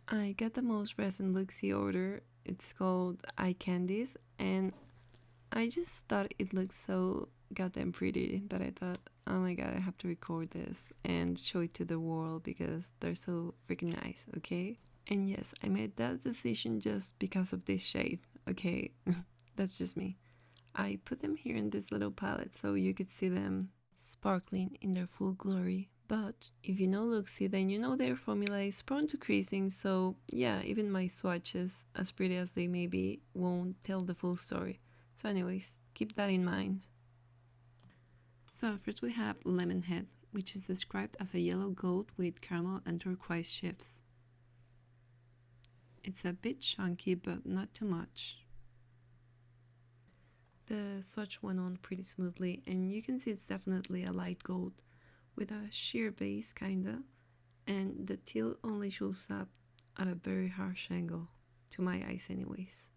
I got the most recent Looxi order. It's called Eye Candies, and I just thought it looked so goddamn pretty that I thought, oh my god, I have to record this and show it to the world because they're so freaking nice, okay? And yes, I made that decision just because of this shade, okay? That's just me. I put them here in this little palette so you could see them sparkling in their full glory. But if you know Looxi, then you know their formula is prone to creasing, so yeah, even my swatches, as pretty as they may be, won't tell the full story. So anyways, keep that in mind. So first we have Lemon Head, which is described as a yellow gold with caramel and turquoise shifts. It's a bit chunky, but not too much. The swatch went on pretty smoothly, and you can see it's definitely a light gold with a sheer base kinda, and the teal only shows up at a very harsh angle, to my eyes anyways.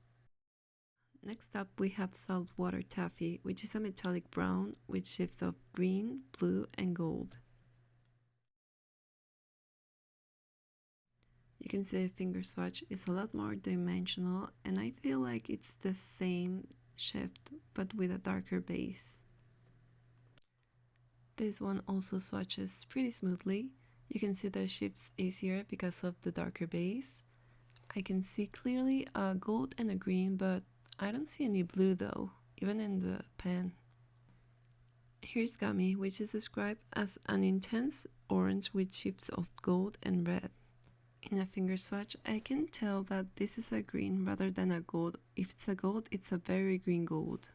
Next up we have Saltwater Taffy, which is a metallic brown with shifts of green, blue and gold. You can see the finger swatch is a lot more dimensional, and I feel like it's the same shift but with a darker base. This one also swatches pretty smoothly. You can see the shifts easier because of the darker base. I can see clearly a gold and a green, but I don't see any blue though, even in the pen. Here's Gummi, which is described as an intense orange with shifts of gold and red. In a finger swatch, I can tell that this is a green rather than a gold. If it's a gold, it's a very green gold.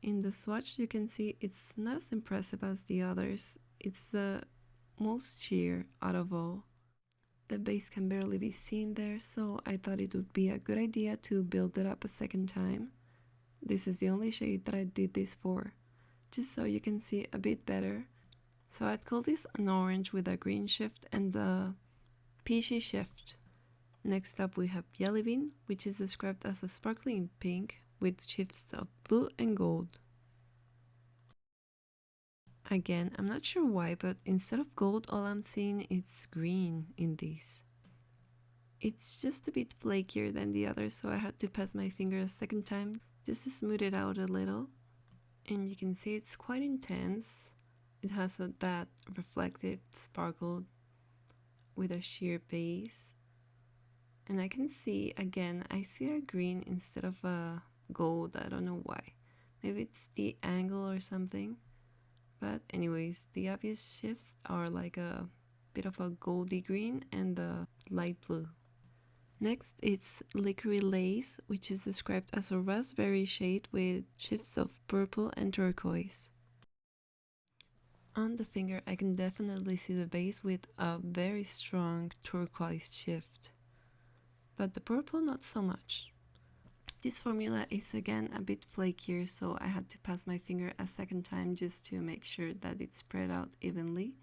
In the swatch, you can see it's not as impressive as the others. It's the most sheer out of all. The base can barely be seen there, so I thought it would be a good idea to build it up a second time. This is the only shade that I did this for, just so you can see a bit better. So I'd call this an orange with a green shift and a peachy shift. Next up we have Jelly Bean, which is described as a sparkling pink with shifts of blue and gold. Again, I'm not sure why, but instead of gold, all I'm seeing is green in these. It's just a bit flakier than the others, so I had to pass my finger a second time just to smooth it out a little. And you can see it's quite intense. It has that reflective sparkle with a sheer base. And I can see, again, I see a green instead of a gold. I don't know why. Maybe it's the angle or something. But anyways, the obvious shifts are like a bit of a goldy green and a light blue. Next it's Licorice Lace, which is described as a raspberry shade with shifts of purple and turquoise. On the finger I can definitely see the base with a very strong turquoise shift, but the purple not so much. This formula is again a bit flakier, so I had to pass my finger a second time just to make sure that it spread out evenly,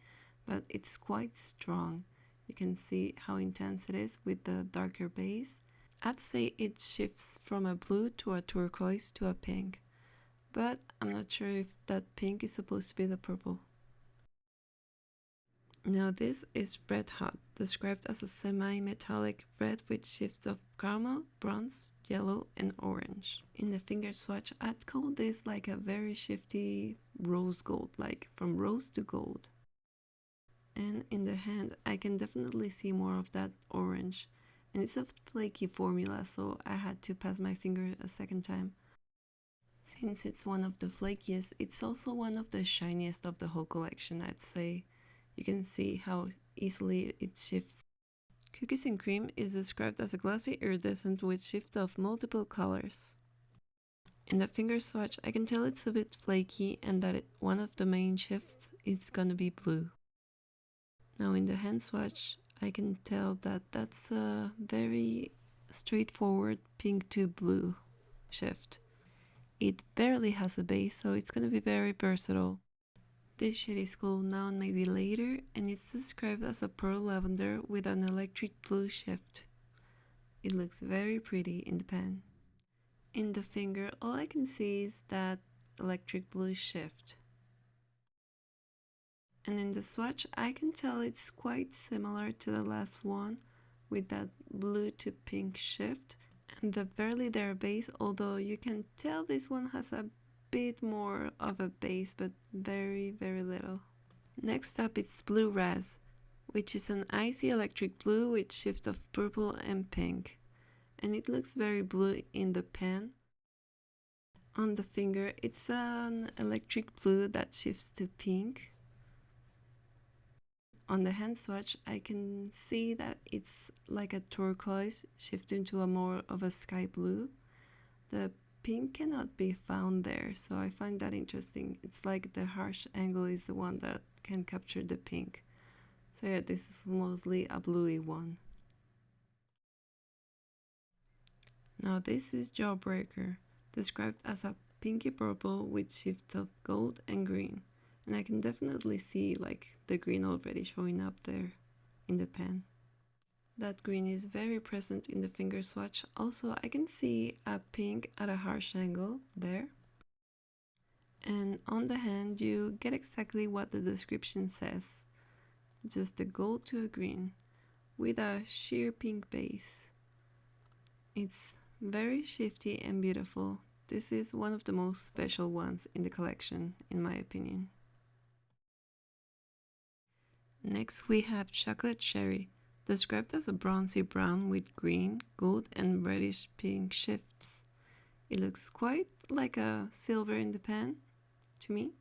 but it's quite strong. You can see how intense it is with the darker base. I'd say it shifts from a blue to a turquoise to a pink, but I'm not sure if that pink is supposed to be the purple. Now this is Red Hot, described as a semi-metallic red with shifts of caramel, bronze, yellow and orange. In the finger swatch, I'd call this like a very shifty rose gold, like from rose to gold. And in the hand, I can definitely see more of that orange. And it's a flaky formula, so I had to pass my finger a second time. Since it's one of the flakiest, it's also one of the shiniest of the whole collection, I'd say. You can see how easily it shifts. Cookies and Cream is described as a glossy iridescent with shifts of multiple colors. In the finger swatch, I can tell it's a bit flaky and that one of the main shifts is gonna be blue. Now in the hand swatch, I can tell that that's a very straightforward pink to blue shift. It barely has a base, so it's gonna be very versatile. This shade is called Now and Maybe Later, and it's described as a pearl lavender with an electric blue shift. It looks very pretty in the pen. In the finger, all I can see is that electric blue shift. And in the swatch, I can tell it's quite similar to the last one, with that blue to pink shift, and the Barely There base, although you can tell this one has a bit more of a base, but very little. Next up is Blue Razz, which is an icy electric blue with shift of purple and pink, and it looks very blue in the pan. On the finger, it's an electric blue that shifts to pink. On the hand swatch, I can see that it's like a turquoise shifting to a more of a sky blue. The pink cannot be found there, so I find that interesting. It's like the harsh angle is the one that can capture the pink. So yeah, this is mostly a bluey one. Now this is Jawbreaker, described as a pinky purple with shifts of gold and green. And I can definitely see like the green already showing up there in the pan. That green is very present in the finger swatch. Also, I can see a pink at a harsh angle there. And on the hand, you get exactly what the description says. Just a gold to a green with a sheer pink base. It's very shifty and beautiful. This is one of the most special ones in the collection, in my opinion. Next we have Chocolate Cherry, described as a bronzy brown with green, gold and reddish pink shifts. It looks quite like a silver in the pan to me.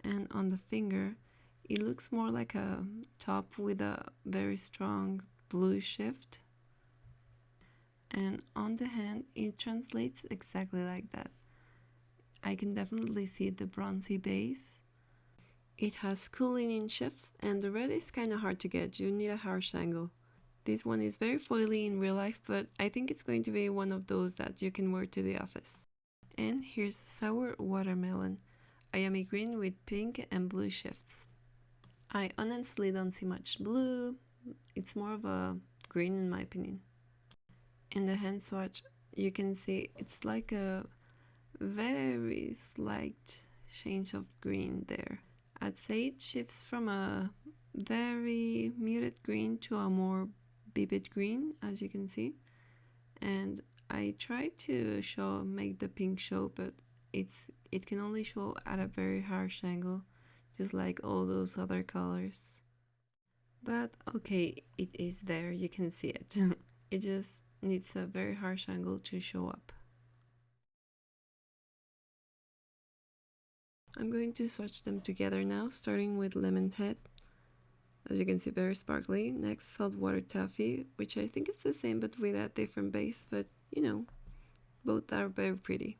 And on the finger, it looks more like a top with a very strong blue shift. And on the hand, it translates exactly like that. I can definitely see the bronzy base. It has cool linen shifts, and the red is kind of hard to get. You need a harsh angle. This one is very foily in real life, but I think it's going to be one of those that you can wear to the office. And here's Sour Watermelon, a yummy green with pink and blue shifts. I honestly don't see much blue. It's more of a green in my opinion. In the hand swatch, you can see it's like a very slight change of green there. I'd say it shifts from a very muted green to a more vivid green, as you can see. And I tried to make the pink show, but it can only show at a very harsh angle, just like all those other colors. But okay, it is there, you can see it. It just needs a very harsh angle to show up. I'm going to swatch them together now, starting with Lemon Head. As you can see, very sparkly. Next, Saltwater Taffy, which I think is the same but with a different base, but you know, both are very pretty.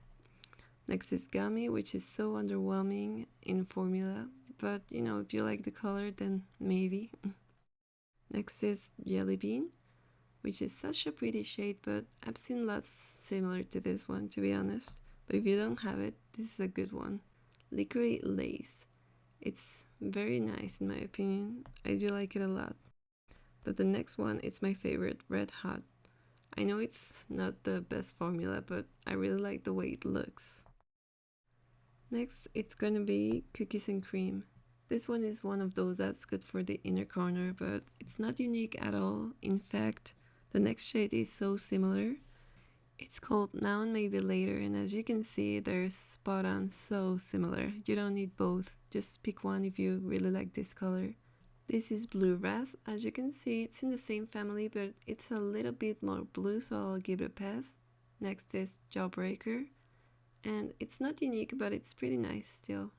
Next is Gummi, which is so underwhelming in formula, but you know, if you like the color, then maybe. Next is Jelly Bean, which is such a pretty shade, but I've seen lots similar to this one, to be honest. But if you don't have it, this is a good one. Licorice Lace. It's very nice in my opinion. I do like it a lot. But the next one is my favorite, Red Hot. I know it's not the best formula, but I really like the way it looks. Next, it's gonna be Cookies and Cream. This one is one of those that's good for the inner corner, but it's not unique at all. In fact, the next shade is so similar. It's called Now and Maybe Later, and as you can see, they're spot on, so similar. You don't need both, just pick one if you really like this color. This is Blue Razz. As you can see, it's in the same family, but it's a little bit more blue, so I'll give it a pass. Next is Jawbreaker, and it's not unique, but it's pretty nice still.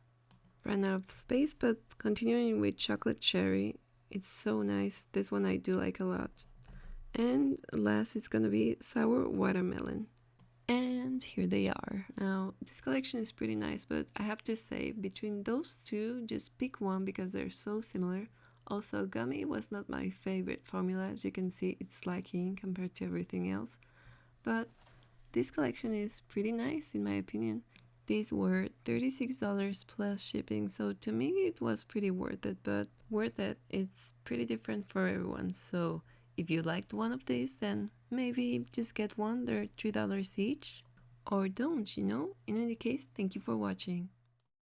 Ran out of space, but continuing with Chocolate Cherry, it's so nice. This one I do like a lot. And last is gonna be Sour Watermelon. And here they are. Now, this collection is pretty nice, but I have to say, between those two, just pick one because they're so similar. Also, Gummi was not my favorite formula. As you can see, it's lacking compared to everything else. But this collection is pretty nice in my opinion. These were $36 plus shipping, so to me it was pretty worth it, but worth it, it's pretty different for everyone. So if you liked one of these, then maybe just get one. They're $3 each. Or don't, you know? In any case, thank you for watching.